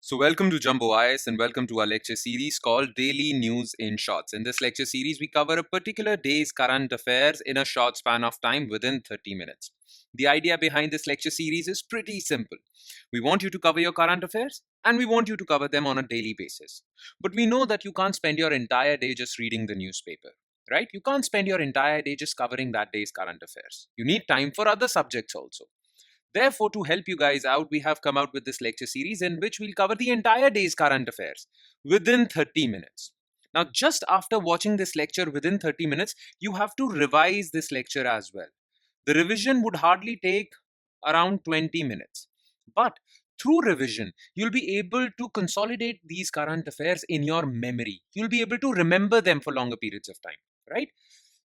So, welcome to Jumbo IS and welcome to our lecture series called Daily News in Shorts. In this lecture series, we cover a particular day's current affairs in a short span of time within 30 minutes. The idea behind this lecture series is pretty simple. We want you to cover your current affairs and we want you to cover them on a daily basis. But we know that you can't spend your entire day just reading the newspaper, right? You can't spend your entire day just covering that day's current affairs. You need time for other subjects also. Therefore, to help you guys out, we have come out with this lecture series in which we'll cover the entire day's current affairs within 30 minutes. Now, just after watching this lecture within 30 minutes, you have to revise this lecture as well. The revision would hardly take around 20 minutes. But through revision, you'll be able to consolidate these current affairs in your memory. You'll be able to remember them for longer periods of time, right?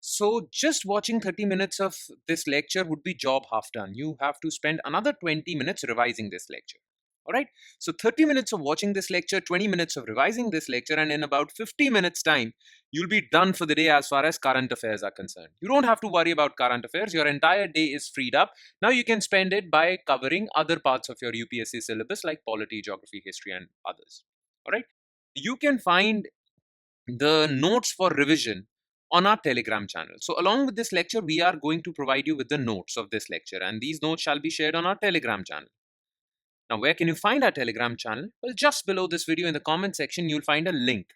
So just watching 30 minutes of this lecture would be job half done. You have to spend another 20 minutes revising this lecture. All right. So 30 minutes of watching this lecture, 20 minutes of revising this lecture, and in about 50 minutes time, you'll be done for the day as far as current affairs are concerned. You don't have to worry about current affairs. Your entire day is freed up. Now you can spend it by covering other parts of your UPSC syllabus like polity, geography, history, and others. All right. You can find the notes for revision on our Telegram channel. So along with this lecture, we are going to provide you with the notes of this lecture, and these notes shall be shared on our Telegram channel. Now, where can you find our Telegram channel? Well, just below this video in the comment section, you'll find a link.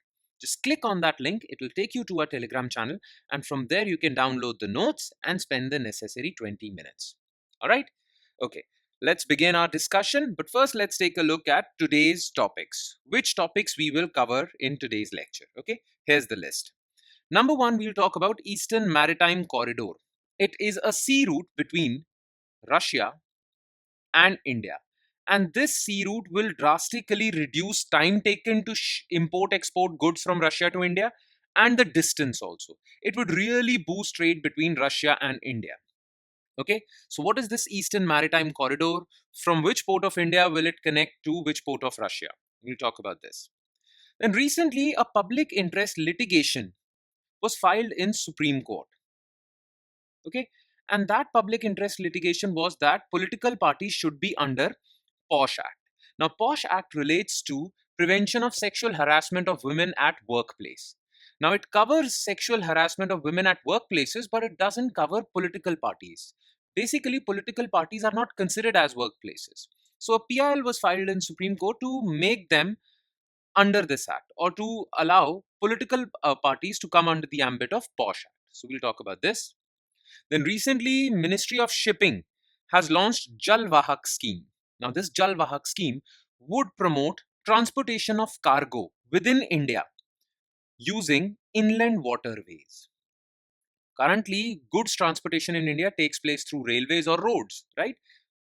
Just click on that link. It will take you to our Telegram channel, and from there you can download the notes and spend the necessary 20 minutes. All right? Okay. Let's begin our discussion, but first let's take a look at today's topics. Which topics we will cover in today's lecture. Okay, here's the list. Number one, we'll talk about Eastern Maritime Corridor. It is a sea route between Russia and India. And this sea route will drastically reduce time taken to import-export goods from Russia to India and the distance also. It would really boost trade between Russia and India. Okay, so what is this Eastern Maritime Corridor? From which port of India will it connect to which port of Russia? We'll talk about this. Then recently, a public interest litigation was filed in Supreme Court. Okay, and that public interest litigation was that political parties should be under Posh Act. Now, Posh Act relates to prevention of sexual harassment of women at workplace. Now, it covers sexual harassment of women at workplaces, but it doesn't cover political parties. Basically, political parties are not considered as workplaces. So, a PIL was filed in Supreme Court to make them under this act or to allow political parties to come under the ambit of Posh Act. So, we'll talk about this. Then recently, Ministry of Shipping has launched Jalvahak Scheme. Now, this Jalvahak Scheme would promote transportation of cargo within India using inland waterways. Currently, goods transportation in India takes place through railways or roads, right?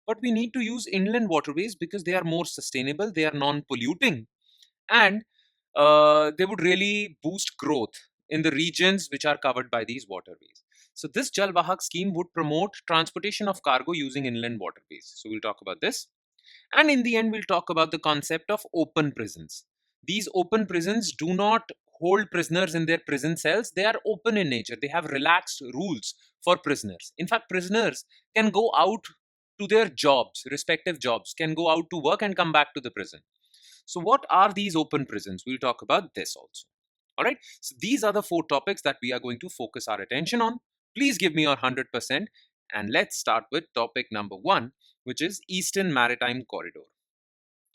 But we need to use inland waterways because they are more sustainable, they are non-polluting, and they would really boost growth in the regions which are covered by these waterways. So this Jalvahak scheme would promote transportation of cargo using inland waterways. So we'll talk about this. And in the end, we'll talk about the concept of open prisons. These open prisons do not hold prisoners in their prison cells. They are open in nature. They have relaxed rules for prisoners. In fact, prisoners can go out to their jobs, respective jobs, can go out to work and come back to the prison. So what are these open prisons? We'll talk about this also. All right. So these are the 4 topics that we are going to focus our attention on. Please give me your 100%. And let's start with topic number 1, which is Eastern Maritime Corridor.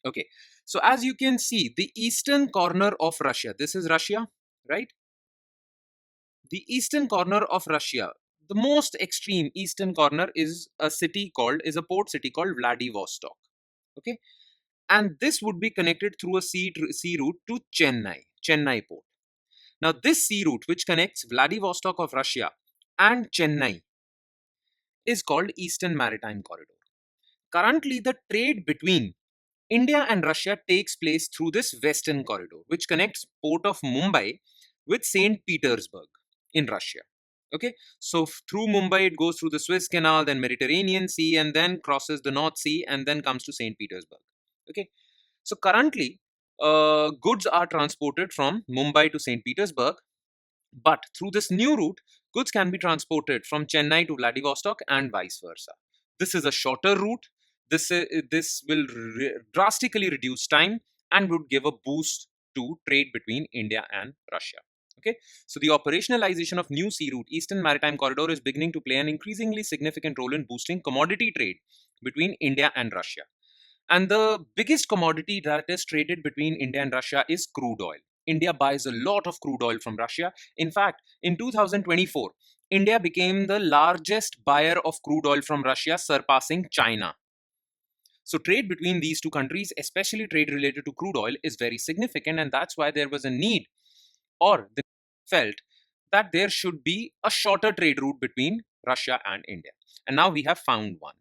Okay. So as you can see, the eastern corner of Russia, this is Russia, right? The eastern corner of Russia, the most extreme eastern corner is a port city called Vladivostok. Okay. And this would be connected through a sea route to Chennai port. Now, this sea route, which connects Vladivostok of Russia and Chennai, is called Eastern Maritime Corridor. Currently, the trade between India and Russia takes place through this Western Corridor, which connects port of Mumbai with St. Petersburg in Russia. Okay, so through Mumbai, it goes through the Suez Canal, then Mediterranean Sea, and then crosses the North Sea, and then comes to St. Petersburg. Okay, so currently, goods are transported from Mumbai to St. Petersburg, but through this new route, goods can be transported from Chennai to Vladivostok and vice versa. This is a shorter route. This will drastically reduce time and would give a boost to trade between India and Russia. Okay, so the operationalization of new sea route, Eastern Maritime Corridor, is beginning to play an increasingly significant role in boosting commodity trade between India and Russia. And the biggest commodity that is traded between India and Russia is crude oil. India buys a lot of crude oil from Russia. In fact, in 2024, India became the largest buyer of crude oil from Russia, surpassing China. So, trade between these two countries, especially trade related to crude oil, is very significant. And that's why there was a need, or the felt that there should be a shorter trade route between Russia and India. And now we have found one.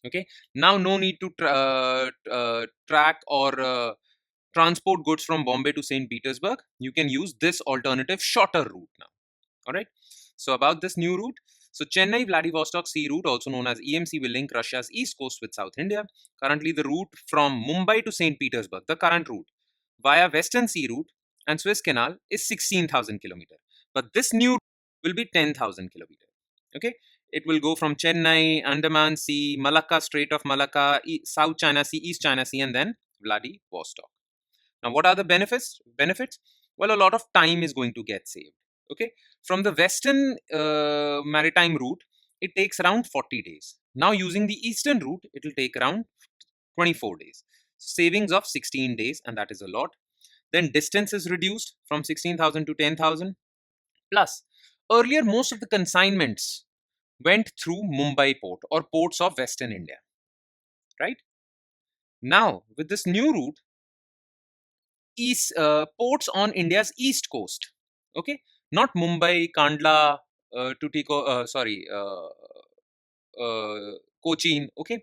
Okay, now no need to track or transport goods from Bombay to St. Petersburg. You can use this alternative shorter route now. All right. So about this new route, so Chennai Vladivostok Sea Route, also known as EMC, will link Russia's east coast with South India. Currently, the route from Mumbai to St. Petersburg, the current route, via Western Sea Route and Suez Canal, is 16,000 kilometers. But this new will be 10,000 kilometers. Okay, it will go from Chennai, Andaman Sea, Malacca, Strait of Malacca, South China Sea, East China Sea, and then Vladivostok. Now, what are the benefits? Well, a lot of time is going to get saved. Okay, from the Western maritime route, it takes around 40 days. Now, using the Eastern route, it will take around 24 days. Savings of 16 days, and that is a lot. Then distance is reduced from 16,000 to 10,000. Plus, earlier most of the consignments went through Mumbai port or ports of Western India, right? Now, with this new route, ports on India's east coast, okay, not Mumbai, Kandla, Cochin, okay.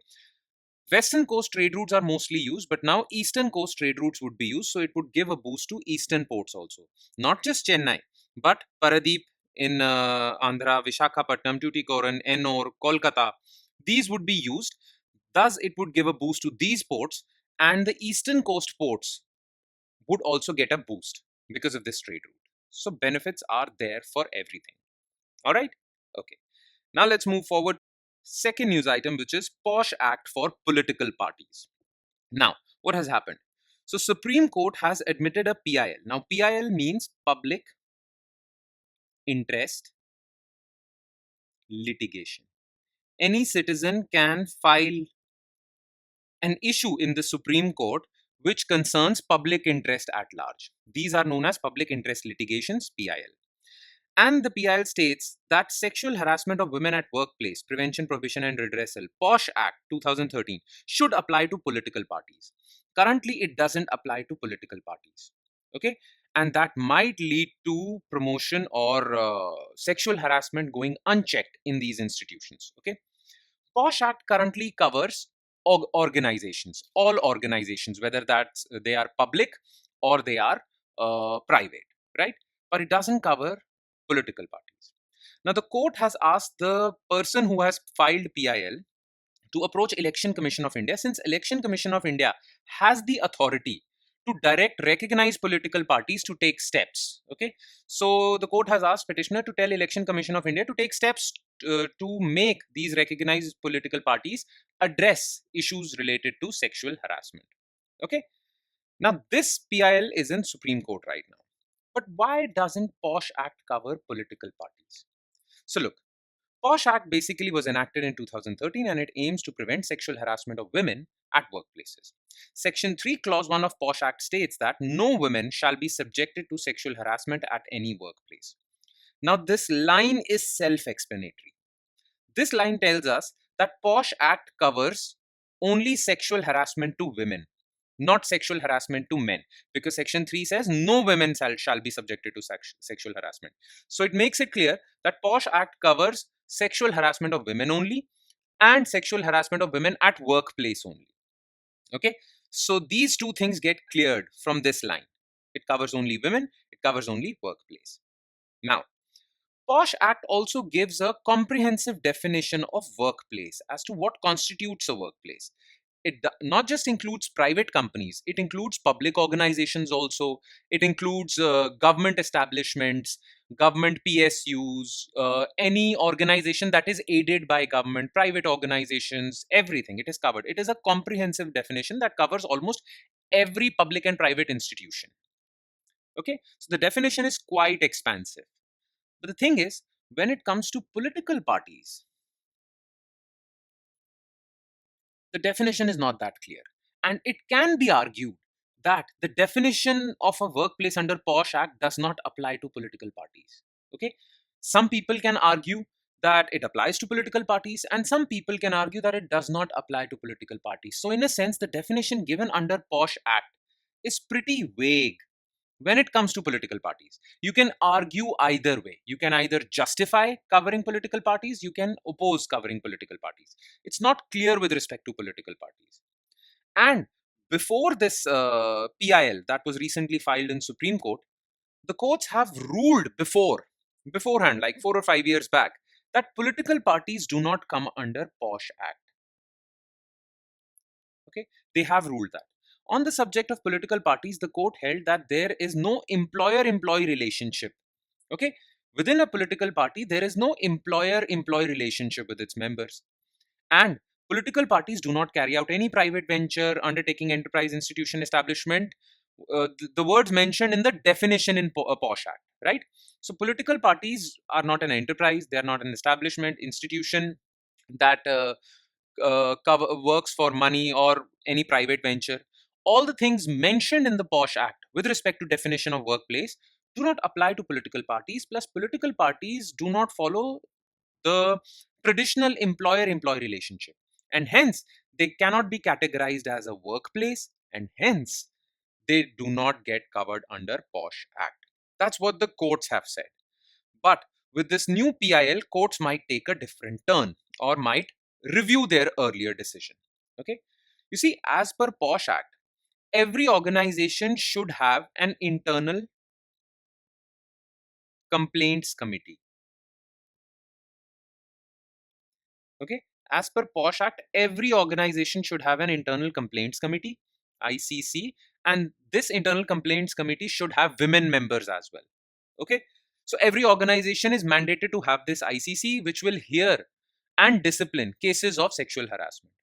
Western coast trade routes are mostly used, but now eastern coast trade routes would be used, so it would give a boost to eastern ports also. Not just Chennai, but Paradeep in Andhra, Vishakhapatnam, Tuticorin, Ennore, Kolkata. These would be used. Thus, it would give a boost to these ports, and the eastern coast ports would also get a boost because of this trade route. So, benefits are there for everything. All right? Okay. Now, let's move forward. Second news item, which is Posh Act for political parties. Now, what has happened? So, Supreme Court has admitted a PIL. Now, PIL means public interest litigation. Any citizen can file an issue in the Supreme Court which concerns public interest at large. These are known as public interest litigations, PIL. And the PIL states that sexual harassment of women at workplace, prevention, prohibition, and redressal, Posh Act 2013, should apply to political parties. Currently, it doesn't apply to political parties. Okay, and that might lead to promotion or sexual harassment going unchecked in these institutions. Okay, Posh Act currently covers organizations, all organizations, whether that's they are public or they are private, right? But it doesn't cover political parties. Now, the court has asked the person who has filed PIL to approach Election Commission of India, since Election Commission of India has the authority to direct recognized political parties to take steps. Okay, so the court has asked petitioner to tell Election Commission of India to take steps to make these recognized political parties address issues related to sexual harassment. Okay, now this PIL is in Supreme Court right now. But why doesn't Posh Act cover political parties? So look, Posh Act basically was enacted in 2013 and it aims to prevent sexual harassment of women at workplaces. Section 3, Clause 1 of Posh Act states that no women shall be subjected to sexual harassment at any workplace. Now, this line is self explanatory. This line tells us that Posh Act covers only sexual harassment to women, not sexual harassment to men, because Section 3 says no women shall be subjected to sexual harassment. So it makes it clear that Posh Act covers sexual harassment of women only and sexual harassment of women at workplace only. Okay, so these two things get cleared from this line. It covers only women, it covers only workplace. Now, Posh Act also gives a comprehensive definition of workplace as to what constitutes a workplace. It not just includes private companies, it includes public organizations also. It includes government establishments, government PSUs, any organization that is aided by government, private organizations, everything. It is covered. It is a comprehensive definition that covers almost every public and private institution. Okay, so the definition is quite expansive. But the thing is, when it comes to political parties, the definition is not that clear. And it can be argued that the definition of a workplace under Posh Act does not apply to political parties. Okay? Some people can argue that it applies to political parties, and some people can argue that it does not apply to political parties. So, in a sense, the definition given under Posh Act is pretty vague when it comes to political parties. You can argue either way. You can either justify covering political parties, you can oppose covering political parties. It's not clear with respect to political parties. And before this PIL that was recently filed in Supreme Court, the courts have ruled beforehand, like 4 or 5 years back, that political parties do not come under Posh Act. Okay, they have ruled that. On the subject of political parties, the court held that there is no employer-employee relationship. Okay, within a political party, there is no employer-employee relationship with its members. And political parties do not carry out any private venture, undertaking, enterprise, institution, establishment. The words mentioned in the definition in Posh Act, right? So political parties are not an enterprise, they are not an establishment, institution that works for money or any private venture. All the things mentioned in the Posh Act with respect to definition of workplace do not apply to political parties. Plus, political parties do not follow the traditional employer-employee relationship, and hence they cannot be categorized as a workplace, and hence they do not get covered under Posh Act. That's what the courts have said. But with this new PIL, courts might take a different turn or might review their earlier decision. Okay. You see, as per Posh Act, every organization should have an internal complaints committee. Okay. As per Posh Act, every organization should have an internal complaints committee, ICC, and this internal complaints committee should have women members as well. Okay. So every organization is mandated to have this ICC, which will hear and discipline cases of sexual harassment.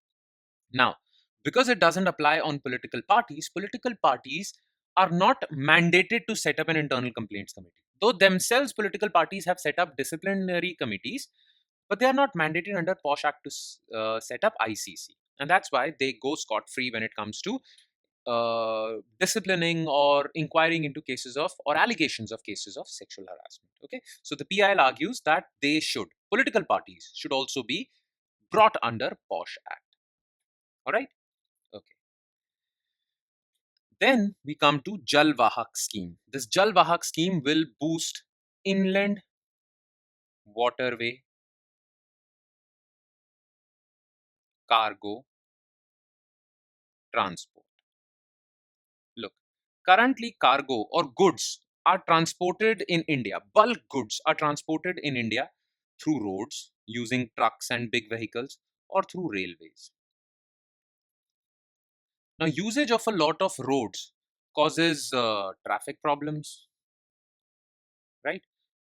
Now, because it doesn't apply on political parties are not mandated to set up an internal complaints committee. Though themselves, political parties have set up disciplinary committees, but they are not mandated under Posh Act to set up ICC. And that's why they go scot free when it comes to disciplining or inquiring into cases of or allegations of cases of sexual harassment. Okay, so the PIL argues that political parties should also be brought under Posh Act. All right. Okay. Then we come to Jalvahak Scheme. This Jalvahak Scheme will boost inland waterway cargo transport. Look, currently cargo or goods are transported in India. Bulk goods are transported in India through roads using trucks and big vehicles or through railways. Now, usage of a lot of roads causes traffic problems, right?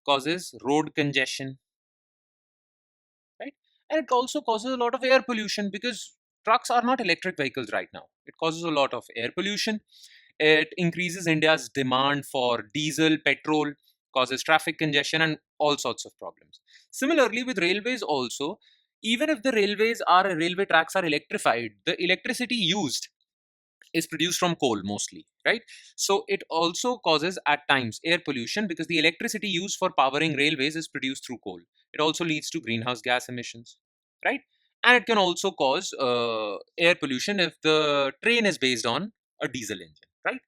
Causes road congestion, right? And it also causes a lot of air pollution because trucks are not electric vehicles right now. It causes a lot of air pollution. It increases India's demand for diesel, petrol, causes traffic congestion, and all sorts of problems. Similarly, with railways also, even if the railway tracks are electrified, the electricity used is produced from coal mostly, right? So it also causes at times air pollution because the electricity used for powering railways is produced through coal. It also leads to greenhouse gas emissions, right? And it can also cause air pollution if the train is based on a diesel engine, right?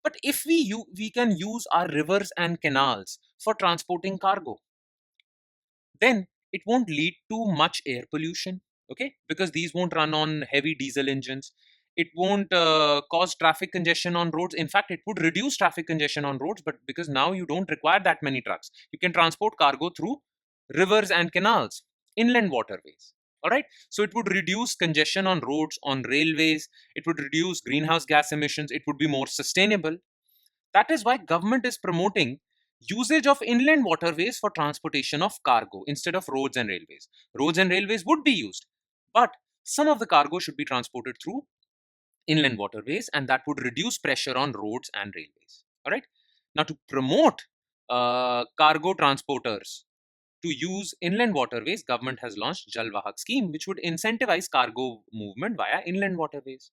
But if we can use our rivers and canals for transporting cargo, then it won't lead to much air pollution, okay, because these won't run on heavy diesel engines. It won't cause traffic congestion on roads. In fact, it would reduce traffic congestion on roads, but because now you don't require that many trucks, you can transport cargo through rivers and canals, inland waterways. All right, so it would reduce congestion on roads, on railways. It would reduce greenhouse gas emissions. It would be more sustainable. That is why government is promoting usage of inland waterways for transportation of cargo instead of roads and railways. Roads and railways would be used, but some of the cargo should be transported through inland waterways, and that would reduce pressure on roads and railways. All right. Now, to promote cargo transporters to use inland waterways, government has launched Jalvahak Scheme, which would incentivize cargo movement via inland waterways.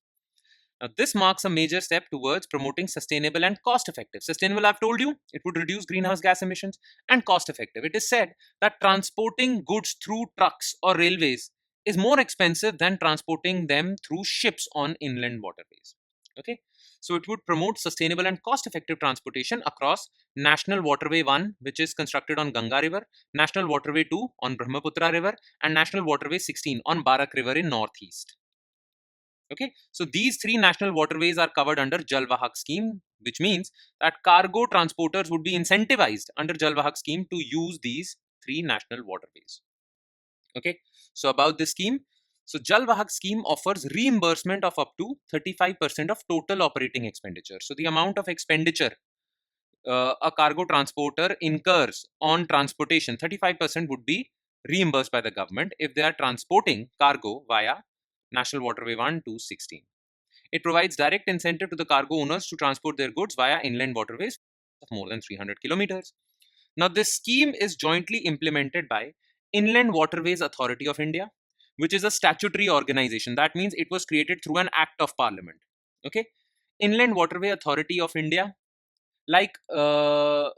Now, this marks a major step towards promoting sustainable and cost effective. Sustainable, I've told you, it would reduce greenhouse gas emissions, and cost effective. It is said that transporting goods through trucks or railways is more expensive than transporting them through ships on inland waterways. Okay, so it would promote sustainable and cost effective transportation across National Waterway 1, which is constructed on Ganga River, National Waterway 2 on Brahmaputra River, and National Waterway 16 on Barak River in Northeast. Okay, so these three national waterways are covered under Jalvahak Scheme, which means that cargo transporters would be incentivized under Jalvahak Scheme to use these three national waterways. Okay, so about this scheme, so Jalvahak Scheme offers reimbursement of up to 35% of total operating expenditure. So the amount of expenditure a cargo transporter incurs on transportation, 35% would be reimbursed by the government if they are transporting cargo via National Waterway 1 to 16. It provides direct incentive to the cargo owners to transport their goods via inland waterways of more than 300 kilometers. Now, this scheme is jointly implemented by Inland Waterways Authority of India, which is a statutory organization. That means it was created through an act of parliament. Okay, Inland Waterway Authority of India, like to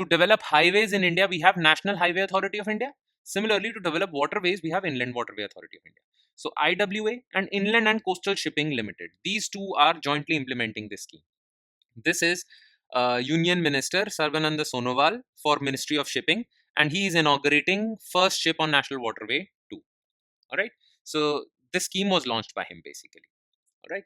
develop highways in India, we have National Highway Authority of India. Similarly, to develop waterways, we have Inland Waterway Authority of India. So IWA and Inland and Coastal Shipping Limited, these two are jointly implementing this scheme. This is Union Minister Sarvananda Sonowal for Ministry of Shipping, and he is inaugurating first ship on National Waterway 2. All right. So this scheme was launched by him basically. All right.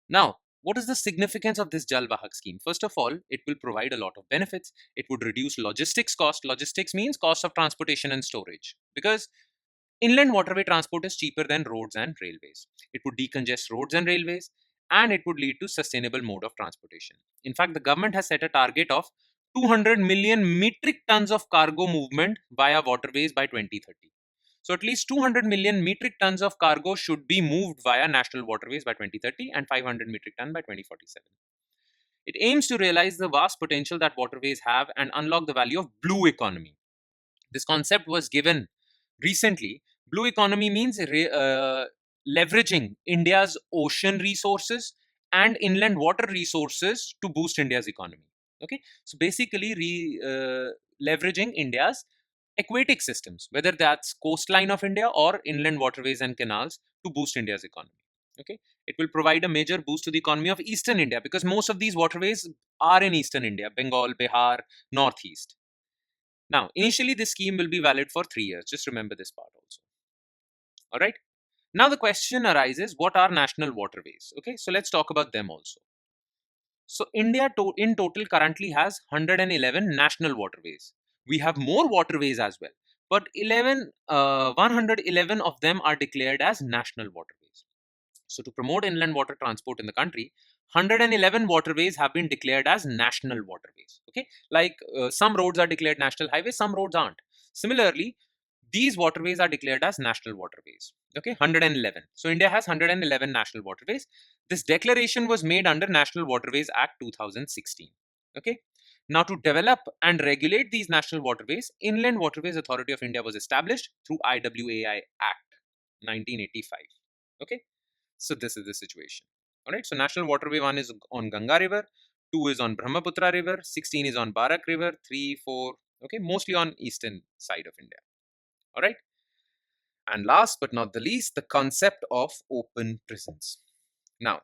Now, what is the significance of this Jalvahak scheme? First of all, it will provide a lot of benefits. It would reduce logistics cost. Logistics means cost of transportation and storage, because inland waterway transport is cheaper than roads and railways. It would decongest roads and railways, and it would lead to sustainable mode of transportation. In fact, the government has set a target of 200 million metric tons of cargo movement via waterways by 2030. So at least 200 million metric tons of cargo should be moved via national waterways by 2030 and 500 metric ton by 2047. It aims to realize the vast potential that waterways have and unlock the value of blue economy. This concept was given recently. Blue economy means leveraging India's ocean resources and inland water resources to boost India's economy. Okay, so basically, leveraging India's aquatic systems, whether that's coastline of India or inland waterways and canals, to boost India's economy. Okay, it will provide a major boost to the economy of eastern India, because most of these waterways are in eastern India, Bengal, Bihar, northeast. Now, initially, this scheme will be valid for 3 years. Just remember this part also. All right. Now, the question arises, what are national waterways? Okay, so let's talk about them also. So, India in total currently has 111 national waterways. We have more waterways as well, but 111 of them are declared as national waterways. So, to promote inland water transport in the country, 111 waterways have been declared as national waterways. Okay, like some roads are declared national highways, some roads aren't. Similarly, these waterways are declared as national waterways. Okay, 111. So India has 111 national waterways. This declaration was made under National Waterways Act 2016. Okay. Now, to develop and regulate these national waterways, Inland Waterways Authority of India was established through IWAI Act 1985. Okay. So this is the situation. All right. So National Waterway 1 is on Ganga River, 2 is on Brahmaputra River, 16 is on Barak River, 3, 4, okay, mostly on eastern side of India. All right. And last but not the least, the concept of open prisons. Now,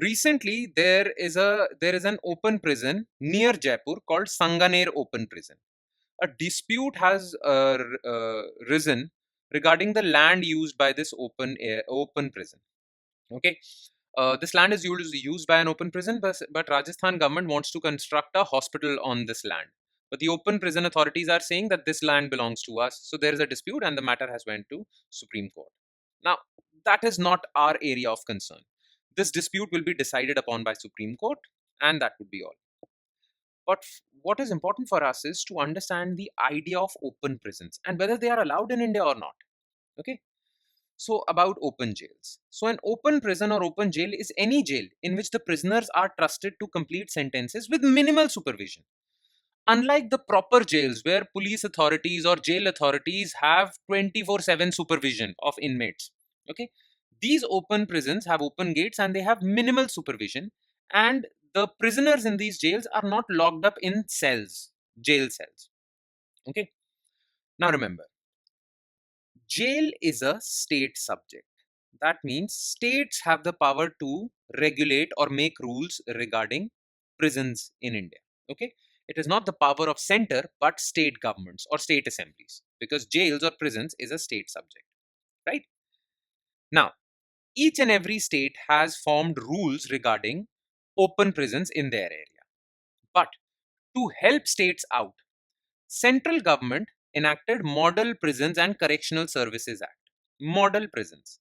recently there is an open prison near Jaipur called Sanganer Open Prison. A dispute has risen regarding the land used by this open prison. Okay, this land is used by an open prison, but Rajasthan government wants to construct a hospital on this land. But the open prison authorities are saying that this land belongs to us. So there is a dispute, and the matter has went to Supreme Court. Now, that is not our area of concern. This dispute will be decided upon by Supreme Court, and that would be all. But what is important for us is to understand the idea of open prisons and whether they are allowed in India or not. Okay. So, about open jails. So, an open prison or open jail is any jail in which the prisoners are trusted to complete sentences with minimal supervision. Unlike the proper jails where police authorities or jail authorities have 24/7 supervision of inmates. Okay. These open prisons have open gates and they have minimal supervision, and the prisoners in these jails are not locked up in cells, jail cells. Okay. Now remember, jail is a state subject. That means states have the power to regulate or make rules regarding prisons in India. Okay. It is not the power of center, but state governments or state assemblies, because jails or prisons is a state subject, right? Now, each and every state has formed rules regarding open prisons in their area. But to help states out, central government enacted Model Prisons and Correctional Services Act. Model prisons.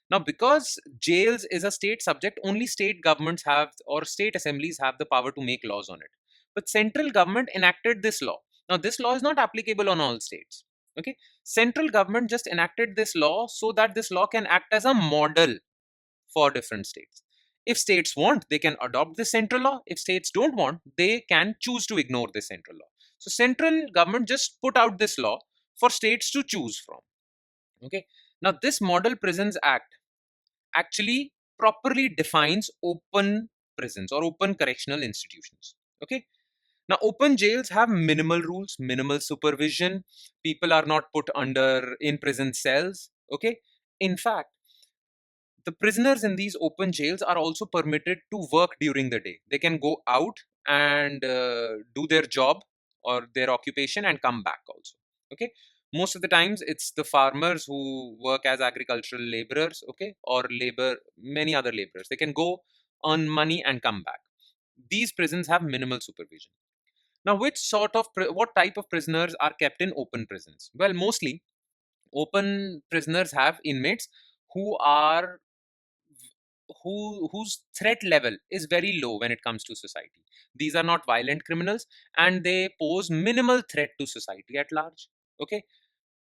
Now, because jails is a state subject, only state governments have or state assemblies have the power to make laws on it. But central government enacted this law. Now, this law is not applicable on all states. Okay, central government just enacted this law so that this law can act as a model for different states. If states want, they can adopt the central law. If states don't want, they can choose to ignore the central law. So, central government just put out this law for states to choose from. Okay. Now, this Model Prisons Act actually properly defines open prisons or open correctional institutions. Okay. Now, open jails have minimal rules, minimal supervision. People are not put under in prison cells. Okay. In fact, the prisoners in these open jails are also permitted to work during the day. They can go out and do their job or their occupation and come back also. Okay. Most of the times it's the farmers who work as agricultural laborers, okay, or many other laborers. They can go earn money and come back. These prisons have minimal supervision. Now, what type of prisoners are kept in open prisons? Well, mostly open prisoners have inmates who are whose threat level is very low when it comes to society. These are not violent criminals and they pose minimal threat to society at large. Okay.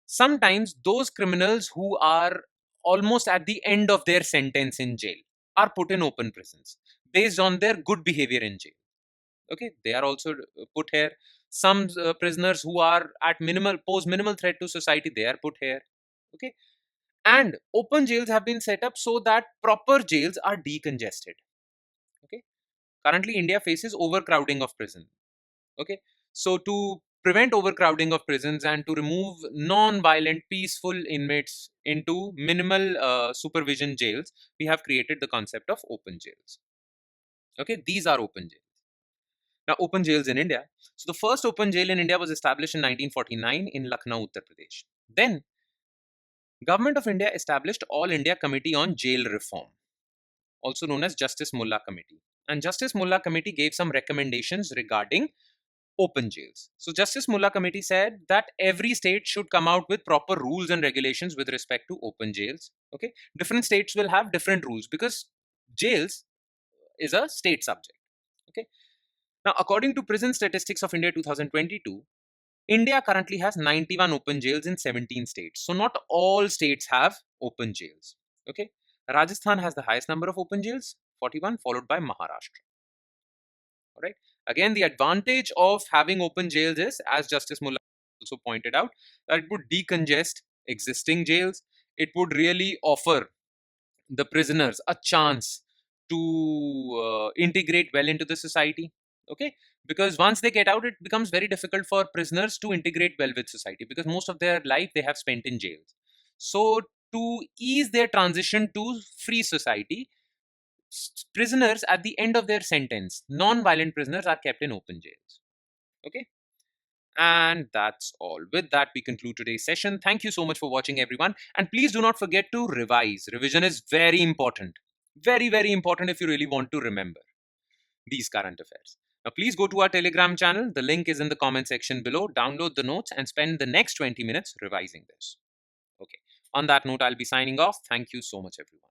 Sometimes those criminals who are almost at the end of their sentence in jail are put in open prisons based on their good behavior in jail. Okay, they are also put here. Some prisoners who are at pose minimal threat to society, they are put here. Okay, and open jails have been set up so that proper jails are decongested. Okay, currently India faces overcrowding of prison. Okay, so to prevent overcrowding of prisons and to remove non-violent peaceful inmates into minimal supervision jails, we have created the concept of open jails. Okay, these are open jails. Now, open jails in India. So the first open jail in India was established in 1949 in Lucknow, Uttar Pradesh. Then Government of India established All India Committee on Jail Reform, also known as Justice Mullah Committee. And Justice Mullah Committee gave some recommendations regarding open jails. So Justice Mullah Committee said that every state should come out with proper rules and regulations with respect to open jails. Okay, different states will have different rules because jails is a state subject. Okay, now according to Prison Statistics of India 2022, India currently has 91 open jails in 17 states. So not all states have open jails. Okay, Rajasthan has the highest number of open jails, 41, followed by Maharashtra. All right. Again, the advantage of having open jails is, as Justice Mullah also pointed out, that it would decongest existing jails. It would really offer the prisoners a chance to integrate well into the society. Okay, because once they get out, it becomes very difficult for prisoners to integrate well with society because most of their life they have spent in jails. So, to ease their transition to free society, prisoners at the end of their sentence, non-violent prisoners, are kept in open jails. Okay. And that's all. With that, we conclude today's session. Thank you so much for watching, everyone. And please do not forget to revise. Revision is very important. Very, very important if you really want to remember these current affairs. Now, please go to our Telegram channel. The link is in the comment section below. Download the notes and spend the next 20 minutes revising this. Okay. On that note, I'll be signing off. Thank you so much, everyone.